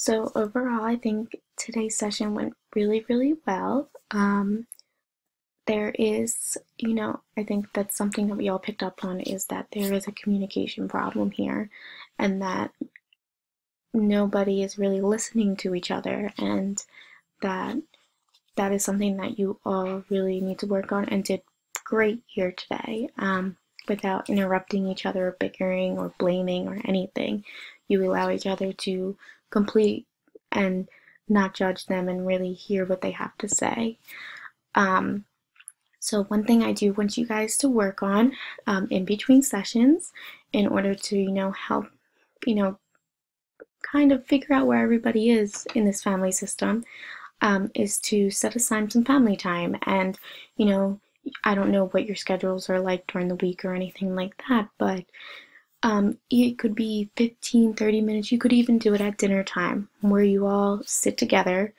So overall, I think today's session went really, really well. There is, I think that's something that we all picked up on is that there is a communication problem here, and that nobody is really listening to each other, and that that is something that you all really need to work on and did great here today. Without interrupting each other, or bickering, or blaming, or anything. You allow each other to complete and not judge them and really hear what they have to say. Um, so, one thing I do want you guys to work on in between sessions in order to, help, you know, kind of figure out where everybody is in this family system is to set aside some family time. And, you know, I don't know what your schedules are like during the week or anything like that, but it could be 15, 30 minutes. You could even do it at dinner time where you all sit together,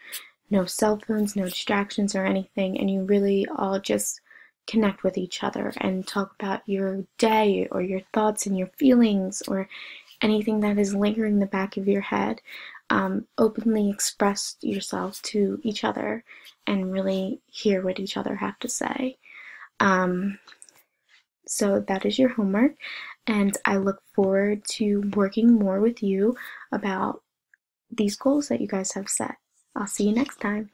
no cell phones, no distractions or anything, and you really all just connect with each other and talk about your day or your thoughts and your feelings or anything that is lingering in the back of your head. Openly express yourself to each other and really hear what each other have to say. Um, so that is your homework, and I look forward to working more with you about these goals that you guys have set. I'll see you next time.